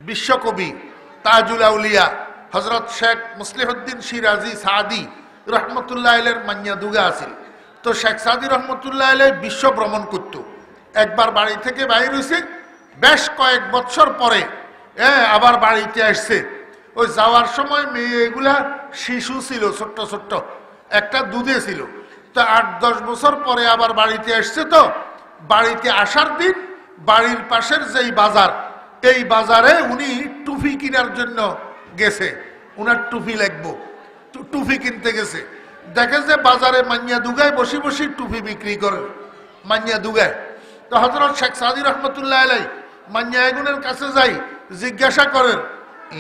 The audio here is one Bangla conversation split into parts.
বিশ্বকবি তাজুল আউলিয়া হযরত শেখ মুসলিহুদ্দিন সিরাজি সাদি রহমতুল্লাহ আলাইহির মান্যা দুগা আছিল। তো শেখ সাদি রহমতুল্লাহ আলাইহি বিশ্ব ভ্রমণ করত। একবার বাড়ি থেকে বাইর হইছে, বেশ কয়েক বছর পরে আবার বাড়িতে আসছে। ওই যাওয়ার সময় মেয়েগুলা শিশু ছিল, ছোট্ট ছোট্ট, একটা দুধে ছিল। তো 8-10 বছর পরে আবার বাড়িতে আসছে। তো বাড়িতে আসার দিন বাড়ির পাশের যেই বাজার, এই বাজারে উনি টুপি কেনার জন্য গেছে, উনার টুপি লাগবো, টুপি কিনতে গেছে। দেখে যে বাজারে মান্যা দুগায় বসে বসে টুপি বিক্রি করে, মান্যা দুগায়। তো হযরত শেখ সাদি রহমতুল্লাহ আলাইহি মান্যা এগুনের কাছে যাই, জিজ্ঞাসা করেন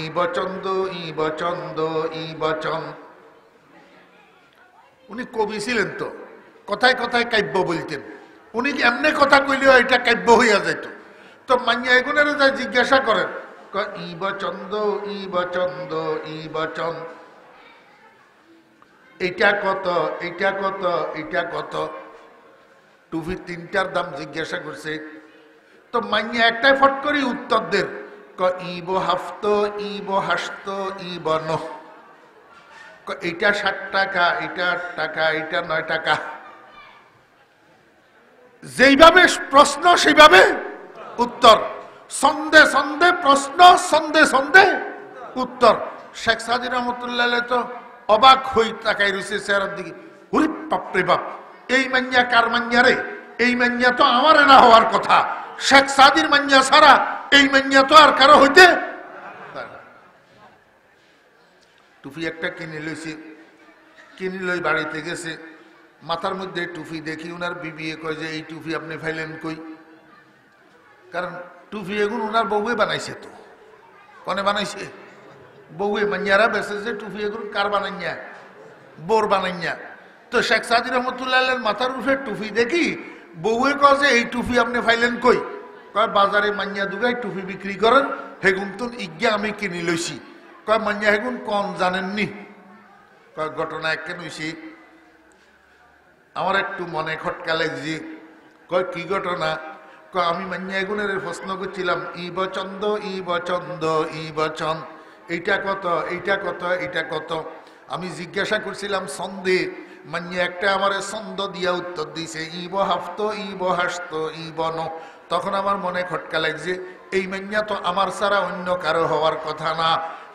ই বচন্দ ই বচন্দ ই বচন। উনি কবি ছিলেন, তো কথায় কথায় কাব্য বলতেন। উনি এমনি কথা কইলেও এটা কাব্য হইয়া যাইত। তো মান্যা এগুনের যাই জিজ্ঞাসা করেন ই বচন্দ ই বচন্দ ই বচন, এটা কত, এটা কত, এটা কত। টুপি তিনটার দাম জিজ্ঞাসা করছে। তো মান্যা একটাই ফট করে উত্তর দের ইব হাফত ইব হাসত ইব ন, এটা 60 টাকা, এটা 8 টাকা, এটা 9 টাকা। যেইভাবে প্রশ্ন সেইভাবে উত্তর, সন্দে সন্দে প্রশ্ন, সন্দে সন্দে উত্তর। শেখ সাদি রহমতুল্লাহ তো অবাক হই তাকাই রয়েছে চেহারার দিকে। হুরি বাপরে বাপ, এই মান্যা কার মান্যা রে? এই মান্যা তো আমার না হওয়ার কথা। শেখ সাদির মান্যা ছাড়া এই মান্যা তো আর কারো হইতে। টুপি একটা কিনে লইছে, কিনে লই বাড়িতে গেছে। মাথার মধ্যে টুপি দেখি উনার বিবি কয় যে এই টুপি আপনি ফাইলেন কই? কারণ টুপি এগুলো উনার বউয়ে বানাইছে। তো কনে বানাইছে? বউয়ে। মান্যারা বেসে যে টুপি এগুলো কার বানাইয়া? বোর বানাইয়া। তো শেখ সাদি রহমতুল্লাহ মাথার উপরে টুপি দেখি বউয়ে কয় যে এই টুপি আপনি ফাইলেন কই? কয় বাজারে মান্যা দুগায় টুপি বিক্রি করেন, হেগুন তো ইজ্ঞা আমি কিনি লইছি। কয় মান্যা হেগুন কম জানেননি? কয় ঘটনা কেন হইছি, আমার একটু মনে খটকা লাগছে। কয় কি ঘটনা? কয় আমি মান্যা এগুনের প্রশ্ন করছিলাম ই বচন্দ ই বচন্দ ই বচন, এইটা কত, এইটা কত, এইটা কত। আমি জিজ্ঞাসা করছিলাম ছন্দে, মান্যা একটা আমার ছন্দ দিয়া উত্তর দিছে ইব হাফত ইব হাসত ইব ন। তখন আমার মনে খটকা লাগছে, এই মান্যা তো আমার ছাড়া অন্য কারো হওয়ার কথা না।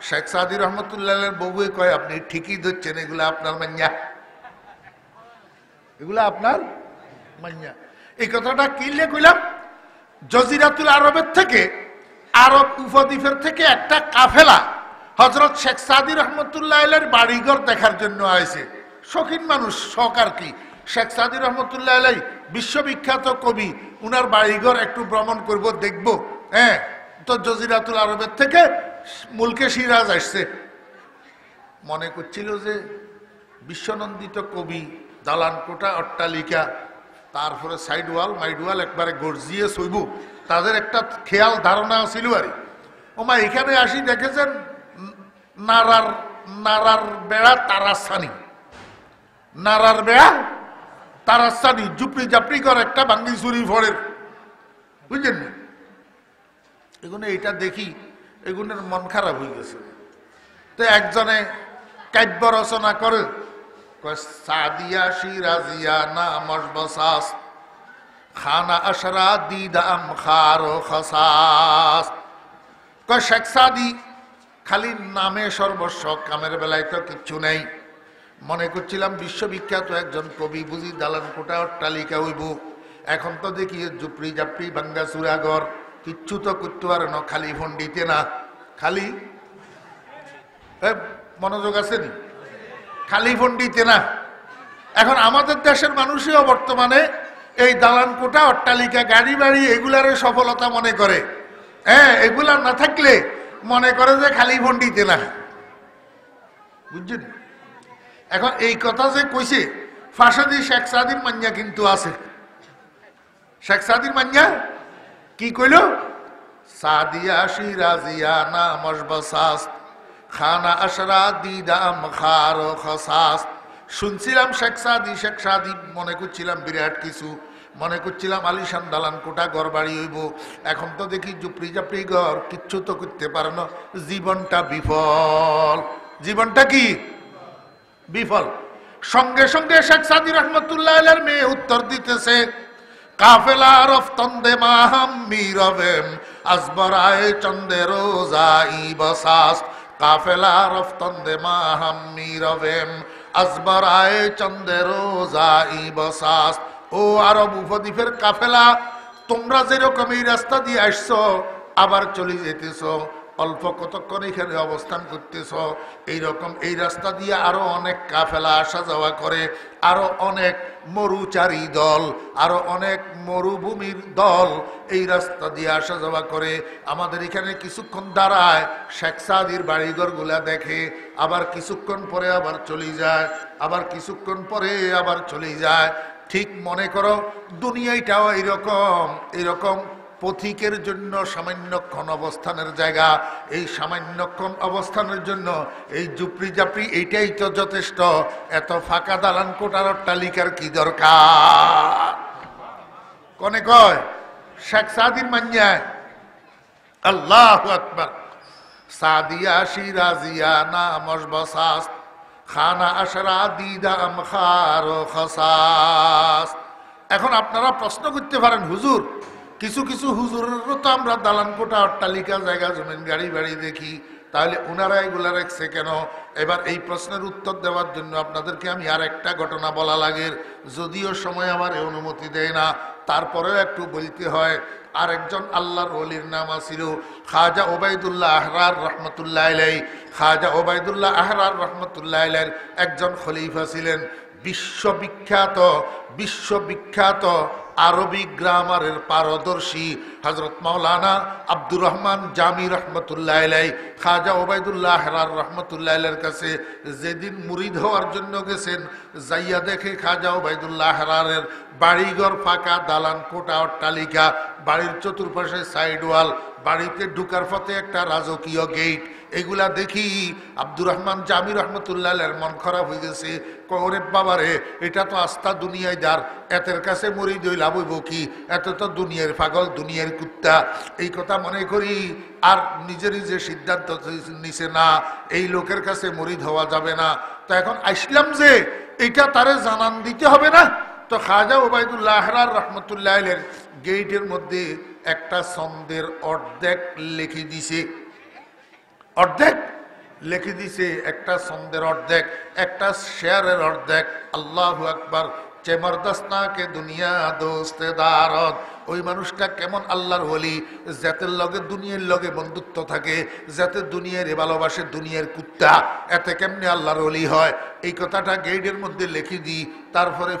শেখ সাদি রহমতুল্লাহ বউয়ে কয় আপনি ঠিকই ধরছেন, এগুলা আপনার মান্যা, এগুলা আপনার মান্যা। এই কথাটা কিনলে কইলাম, জজিরাতুল আরবের থেকে, আরব উপদ্বীপের থেকে একটা কাফেলা হযরত শেখ সাদি রহমতুল্লাহ আলাইহির বাড়িঘর দেখার জন্য আইছে। শৌখিন মানুষ, শখ আর কি। শেখ সাদি রহমতুল্লাহ আলাইহি বিশ্ববিখ্যাত কবি, উনার বাড়িঘর একটু ভ্রমণ করব, দেখব। তো জজিরাতুল আরবের থেকে মুলকে সিরাজ আসছে। মনে করছিল যে বিশ্বনন্দিত কবি, দালান কোটা, অট্টালিকা, তারপরে সাইড ওয়াল মাইড ওয়াল একবারে গর্জিয়ে সইব, তাদের একটা খেয়াল ধারণা ছিল আর। ওমা এখানে আসি দেখেছেন নারার নারার বেড়া তারাসানি, নারার বেড়া তারাসানি, জুপড়ি জাপড়ি করে একটা ভাঙ্গি চুরি ফড়ের, বুঝলেন? এগুলো এটা দেখি এগুলোর মন খারাপ হয়ে গেছে। তো একজনে কাব্য রচনা করে সাদিয়া শিরাজিয়া না মশবসাস খানা আশরা দিদাম খারো খসাস। কয় শেখ সাদি খালি নামে সর্বস্ব, কামের বেলায় তো কিচ্ছু নেই। মনে করছিলাম বিশ্ববিখ্যাত একজন কবি, বুঝি দালান কোটা অট্টালিকা হইব। এখন তো দেখি জুপড়ি জাপড়ি ভাঙ্গা চূড়াঘর, কিচ্ছু তো করতে পারে না, খালি ফন্ডিতে না, খালি মনোযোগ আছে নি, খালি ফন্ডিতে না। এখন আমাদের দেশের মানুষও বর্তমানে এই দালান কোটা অট্টালিকা গাড়ি বাড়ি এগুলার সফলতা মনে করে। এগুলা না থাকলে মনে করে যে খালি ফন্ডিতে না, বুঝছেন? এখন এই কথা যে কইছে ফাঁসাদি শেখ সাদির মান্যা কিন্তু আছে। শেখ সাদির মান্যা কি কইল? সাদিয়া শিরাজিয়া না মশবসাস খানা আশরা দিদাম খারো খসাস। শুনছিলাম শেখ সাদি, শেখ সাদি মনে করছিলাম বিরাট কিছু। মনে করছিলাম আলিশান দালান কোটা ঘর বাড়ি হইব, এখন তো দেখি জুপড়ি জাপড়ি ঘর, কিচ্ছু তো করতে পারে না। জীবনটা বিফল। জীবনটা কি বিফল। সঙ্গে সঙ্গে শেখ সাদি রহমতুল্লাহ আলাইহির মেয়ে উত্তর দিতেছে, কাফেলা রফতন্দে মাহাম মিরবেম আসবরায় চন্দে রোজাই বসাস। কাফেলা রফতন্দে মাহাম মিরবেম আসবরায় চন্দে রোজাই বসাস। ও আরব উপদ্বীপের কাফেলা, তোমরা যেরকম এই রাস্তা দিয়ে আসছো আবার চলে যেতেছ, অল্প কতক্ষণ এখানে অবস্থান করতেছ, এইরকম এই রাস্তা দিয়ে আরো অনেক কাফেলা আসা যাওয়া করে, আরো অনেক মরুচারী দল, আরো অনেক মরুভূমির দল এই রাস্তা দিয়ে আসা যাওয়া করে। আমাদের এখানে কিছুক্ষণ দাঁড়ায়, শেখ সাদির বাড়িঘরগুলা দেখে, আবার কিছুক্ষণ পরে আবার চলে যায়, আবার কিছুক্ষণ পরে আবার চলে যায়। ঠিক মনে করো দুনিয়াটাও এইরকম, এরকম পথিকের জন্য সামান্যক্ষণ অবস্থানের জায়গা। এই সামান্যক্ষণ অবস্থানের জন্য এই জুপড়ি জাপড়ি এইটাই তো যথেষ্ট। এত ফাঁকা দালান কোটার অট্টালিকার কি দরকার? কনে কয় শেখ সাদির মান্যায়। আল্লাহু আকবার। সাদিয়া শিরাজিয়া নামস বসাস খানা আশরা দিদাম খারো খসাস। এখন আপনারা প্রশ্ন করতে পারেন, হুজুর কিছু কিছু হুজুরেরও তো আমরা দালান কোটা অট্টালিকা জায়গা জমিন গাড়ি বাড়ি দেখি, তাহলে ওনারা এগুলা রাখছে কেন? এবার এই প্রশ্নের উত্তর দেওয়ার জন্য আপনাদেরকে আমি আর একটা ঘটনা বলা লাগে, যদিও সময় আমার অনুমতি দেয় না, তারপরেও একটু বলতে হয়। আরেকজন আল্লাহর ওলির নাম ছিল খাজা ওবায়দুল্লাহ আহরার রহমতুল্লাহ আলাইহি। খাজা ওবায়দুল্লাহ আহরার রহমতুল্লাহ আলাইহির একজন খলিফা ছিলেন, বিশ্ববিখ্যাত বিশ্ববিখ্যাত আরবি গ্রামারের পারদর্শী হযরত মাওলানা আব্দুর রহমান জামি রহমতুল্লাহ আলাইহি খাজা ওবায়দুল্লাহ আহরার রহমতুল্লাহ আলাইহির কাছে যেদিন মুরিদ হওয়ার জন্য গেছেন, যাইয়া দেখে খাজা ওবায়দুল্লাহ আহরারের বাড়িঘর ফাঁকা, দালান কোটা অট্টালিকা, বাড়ির চতুর্পাশে সাইড ওয়াল, বাড়িতে ঢুকার পথে একটা রাজকীয় গেট। এগুলা দেখি আব্দুর রহমান জামি রহমতুল্লাহ আলাইহির মন খারাপ হয়ে গেছে। ওরে বাবারে, এটা তো আস্থা দুনিয়ায় যার, এতের কাছে মরি দই লাভ হইব কি? এত তো দুনিয়ার পাগল, দুনিয়ার কুত্তা। এই কথা মনে করি আর নিজেরই যে সিদ্ধান্ত নিছে, না এই লোকের কাছে মরিদ হওয়া যাবে না। তো এখন আসলাম যে এটা তারে জানান দিতে হবে না। তো খাজা ওবায়দুল্লাহ আহরার রহমতুল্লাহ আলাইহির গেটের মধ্যে একটা ছন্দের অর্ধেক লিখে দিছে, অর্ধেক লিখে দিছে, একটা ছন্দের অর্ধেক, একটা শেয়ারের অর্ধেক। আল্লাহু আকবার। চেমরদস্তা কে দুনিয়া দোস্তে দারদ। ওই মানুষটা কেমন আল্লাহর ওলি, যাদের লগে দুনিয়ার লগে বন্ধুত্ব থাকে, যাতে দুনিয়ার ভালোবাসে, দুনিয়ার কুত্তা, এতে কেমনে আল্লাহর ওলি হয়? এই কথাটা গেটের মধ্যে লিখে দিই। তারপরে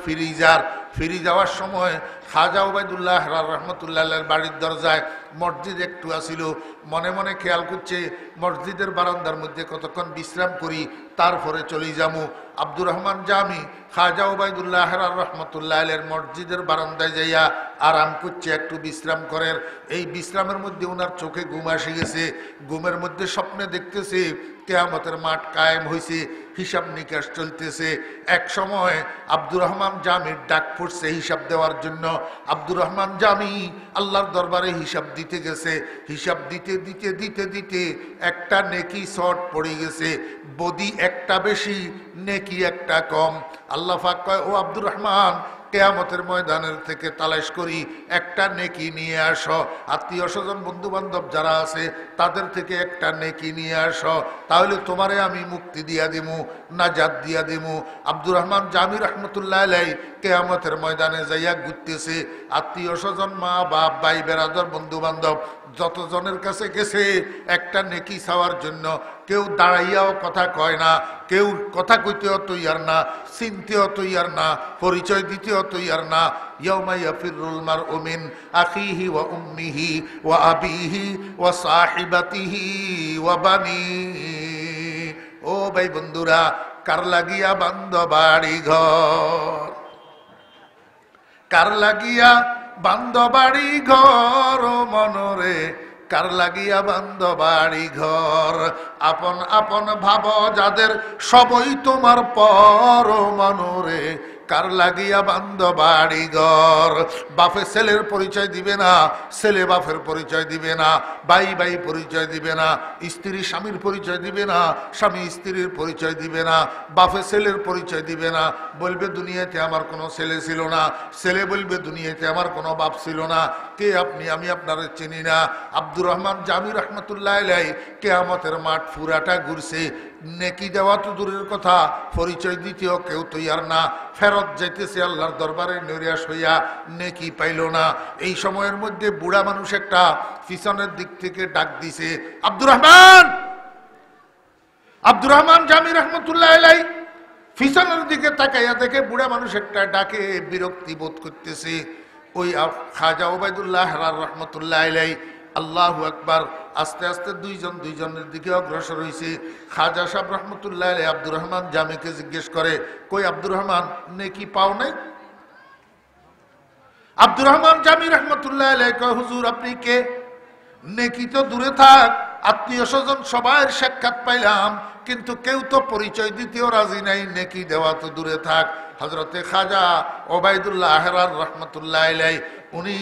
ফিরি যাওয়ার সময় খাজা ওবায়দুল্লাহ আহরার রহমতুল্লাহ আলাইহির বাড়ির দরজায় মসজিদ একটু আসিল, মনে মনে খেয়াল করছে মসজিদের বারান্দার মধ্যে কতক্ষণ বিশ্রাম করি, তারপরে চলে যাবো। আব্দুর রহমান জামি খাজা ওবায়দুল্লাহ আহরার রহমতুল্লাহ আলাইহির মসজিদের বারান্দায় যাইয়া আরাম করছে, একটু বিশ্রাম করেন। এই বিশ্রামের মধ্যে ওনার চোখে ঘুম আসে গেছে। ঘুমের মধ্যে স্বপ্নে দেখতেছে কিয়ামতের মাঠ কায়েম হয়েছে, হিসাব নিকাশ চলতেছে। এক সময় আব্দুর রহমান জামির ডাক পড়ছে হিসাব দেওয়ার জন্য। আব্দুর রহমান জামি আল্লাহর দরবারে হিসাব দিতে গেছে। হিসাব দিতে দিতে দিতে দিতে একটা নেকি শর্ট পড়ে গেছে, বদি একটা বেশি, নেকি একটা কম। আল্লাহ পাক কয়, ও আব্দুর রহমান, কিয়ামতের ময়দানের থেকে তালাশ করি একটা নেকি নিয়ে আসো, আত্মীয় স্বজন বন্ধু বান্ধব যারা আছে তাদের থেকে একটা নেকি নিয়ে আসো, তাহলে তোমারে আমি মুক্তি দিয়া দিমু, নাজাত দিয়া দিমু। আব্দুর রহমান জামি রহমতুল্লাহ আলাইহি কিয়ামতের ময়দানে যাইয়া ঘুরতেছে। আত্মীয় স্বজন, মা বাপ, ভাই বেরাদর, বন্ধু বান্ধব যতজনের কাছে গেছে একটা নেকি চাওয়ার জন্য, কেউ দাঁড়াইয়াও কথা কয় না, কেউ কথা কইতেও তৈয়ার না, চিনতেও তৈয়ার না, পরিচয় দিতেও তৈয়ার না। ইয়াউমা ইয়াফিরুল মারউ মিন আখিহি ওয়া উম্মিহি ওয়া আবিহি ওয়া সাহিবাতিহি ওয়া বানিহি। ও ভাই বন্ধুরা, কার লাগিয়া বান্ধ বাড়ি ঘর, কার লাগিয়া বান্ধ বাড়ি ঘর মনরে, কার লাগিয়া বান্ধ বাড়ি ঘর। আপন আপন ভাব যাদের সবই তোমার পর মনরে, কার লাগিয়া বান্ধ বাড়ি ঘর। বাপে ছেলের পরিচয় দিবে না, ছেলে বাপের পরিচয় দিবে না, ভাই ভাই পরিচয় দিবে না, স্ত্রী স্বামীর পরিচয় দিবে না, স্বামী স্ত্রীর পরিচয় দিবে না, বাপে ছেলের পরিচয় দিবে না। বলবে দুনিয়াতে আমার কোনো ছেলে ছিল না, ছেলে বলবে দুনিয়াতে আমার কোনো বাপ ছিল না। কে আপনি? আমি আপনারে চিনি না। আব্দুর রহমান জামি রহমতুল্লাহ আলাইহি কিয়ামতের মাঠ পুরাটা ঘুরছে, নেকি দেওয়া তো দূরের কথা, পরিচয় দ্বিতীয় কেউ তৈয়ার না। ফেরত যাইতেছে আল্লাহর দরবারে নিরাশ হইয়া, নেকি পাইল না। এই সময়ের মধ্যে বুড়া মানুষ একটা পিছনের দিক থেকে ডাক দিছে, আব্দুর রহমান। আব্দুর রহমান জামি রহমতুল্লাহ আলাইহি পিছনের দিকে তাকাইয়া দেখে বুড়া মানুষ একটা ডাকে, বিরক্তি বোধ করতেছে। ওই খাজা ওবায়দুল্লাহ রহমতুল্লাহ আলাইহি আল্লাহু আকবার। আস্তে আস্তে দুইজনের দিকে অগ্রসর হয়েছে। খাজা সাহেব রহমতুল্লাহ আলাইহি আব্দুর রহমান জামিকে জিজ্ঞেস করে, কই আব্দুর রহমান, নেকি পাও নাই? আব্দুর রহমান জামি রহমতুল্লাহ আলাইহি কয়, হুজুর আপনি কে? নেকি তো দূরে থাক, আত্মীয় স্বজন সবার সাক্ষাৎ পাইলাম, কিন্তু কেউ তো পরিচয় দিতেও রাজি নাই, নেকি দেওয়া তো দূরে থাক। হযরতে খাজা ওবায়দুল্লাহ আহরার রহমতুল্লাহ আলাইহি উনি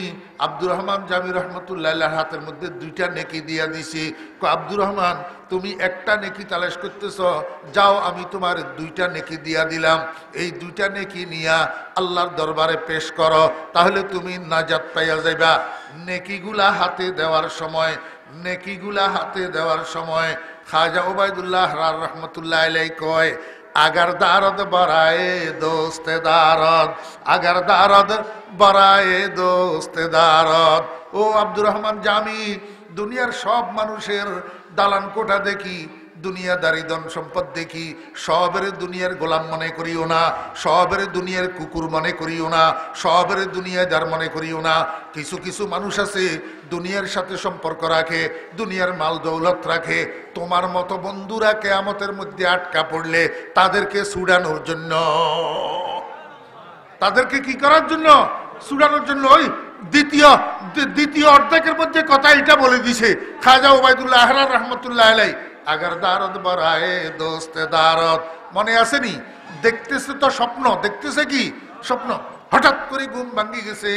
আব্দুর রহমান জামি রহমতুল্লাহ আলাইহির হাতের মধ্যে দুইটা নেকি দিয়া দিছে। আব্দুর রহমান, তুমি একটা নেকি তালাশ করতেছ, যাও আমি তোমার দুইটা নেকি দিয়া দিলাম, এই দুইটা নেকি নিয়া আল্লাহর দরবারে পেশ করো, তাহলে তুমি নাজাত পাইয়া যাইবা। নেকিগুলা হাতে দেওয়ার সময় খাজা ওবায়দুল্লাহ রহমতুল্লাহ আলাইহি কয়, আগার দারদ বরায়ে দোস্তে দারদ, আগার দারদ বরায়ে দোস্তে দারদ। ও আব্দুর রহমান জামি, দুনিয়ার সব মানুষের দালান কোঠা দেখি, দুনিয়াদারি ধন সম্পদ দেখি, সবের দুনিয়ার গোলাম মনে করিও না, সবের দুনিয়ার কুকুর মনে করিও না, সবের দুনিয়াদার মনে করিও না। কিছু কিছু মানুষ আছে দুনিয়ার সাথে সম্পর্ক রাখে, দুনিয়ার মাল দৌলত রাখে। তোমার মতো বন্ধুরা কিয়ামতের মধ্যে আটকা পড়লে তাদেরকে ছুড়ানোর জন্য, তাদেরকে কি করার জন্য? ছুড়ানোর জন্য। ওই দ্বিতীয় অর্ধেকের মধ্যে কথা এটা বলে দিছে খাজা ওবায়দুল্লাহ আহরার রহমতুল্লাহ আলাইহি, আগার দারদ বরায়ে দোস্তে দারদ। মনে আসেনি? দেখতেছে তো স্বপ্ন, দেখতেছে কি স্বপ্ন। হঠাৎ করে ঘুম ভাঙ্গি গেছে।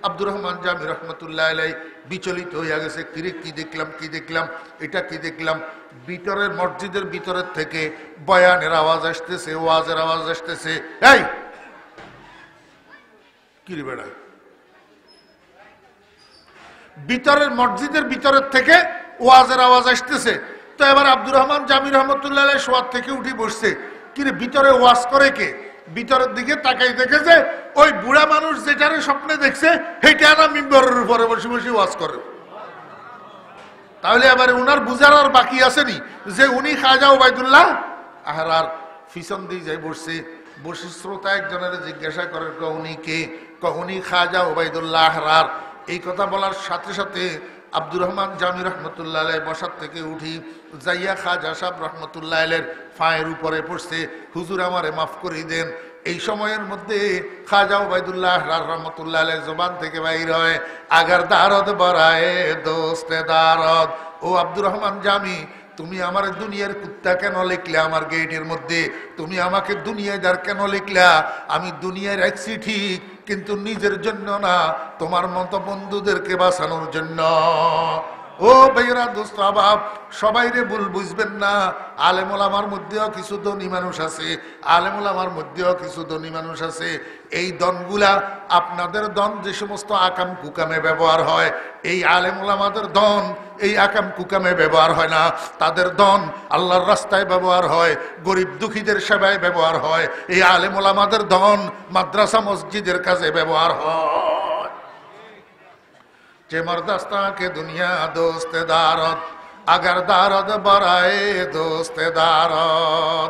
আব্দুর রহমান জামি রহমতুল্লাহ আলাইহি বিচলিত হইয়া গেছে, কিরে কি দেখলাম, এটা কি দেখলাম। ভিতরের মসজিদের ভিতরের থেকে বয়ানের আওয়াজ আসতেছে, ওয়াজের আওয়াজ আসতেছে। এই কিরে বেড়া, ভিতরের মসজিদের ভিতরের থেকে ওয়াজের আওয়াজ আসতেছে। তো এবার আব্দুর রহমান জামি রহমতুল্লাহ আলাইহি শোয়ার থেকে উঠে বসছে। কিরে ভিতরে ওয়াজ করে কে? ভিতরের দিকে তাকাই দেখেছে ওই বুড়া মানুষ যেটারে স্বপ্নে দেখছে সেইটা না মিম্বরের উপরে বসে বসে ওয়াজ করে। তাহলে এবারে উনার বুঝার আর বাকি আসেনি যে উনি খাজা ওবায়দুল্লাহ আহরার পিছন দিয়ে যাই বসছে। বসে শ্রোতা একজনের জিজ্ঞাসা করে, উনি কে? উনি খাজা ওবায়দুল্লাহ আহরার। এই কথা বলার সাথে সাথে আব্দুর রহমান জামি রহমতুল্লাহ আলাইহি বসার থেকে উঠি যাইয়া খাজা সাহেব রহমতুল্লাহ আলাইহির পায়ের উপরে পড়ছে, হুজুর আমারে মাফ করে দেন। এই সময়ের মধ্যে খাজা ওবায়দুল্লাহ আহরার রহমতুল্লাহ আলাইহির জবান থেকে বাইর হয়, আগার দারদ বরায়ে দোস্তে দারদ। ও আব্দুর রহমান জামি, তুমি আমার দুনিয়ার কুত্তা কেন লিখলে আমার গেটের মধ্যে? তুমি আমাকে দুনিয়াদার কেন লিখলা? আমি দুনিয়ায় রাখছি ঠিক, কিন্তু নিজের জন্য না, তোমার মতো বন্ধুদেরকে বাঁচানোর জন্য। ও ভাইরা, দোস্ত আবাব, সবাই রে ভুল বুঝবেন না। আলেম ওলামার মধ্যেও কিছু ধনী মানুষ আছে, এই দনগুলা আপনাদের দন যে সমস্ত আকাম কুকামে ব্যবহার হয়, এই আলেম ওলামাদের দন এই আকাম কুকামে ব্যবহার হয় না। তাদের দন আল্লাহর রাস্তায় ব্যবহার হয়, গরিব দুঃখীদের সেবায় ব্যবহার হয়। এই আলেম ওলামাদের দন মাদ্রাসা মসজিদের কাজে ব্যবহার হয়। যে মর্দাস্তা কে দুনিয়া দোস্তে দারদ, আগার দারদ বরায়ে দোস্তে দারদ।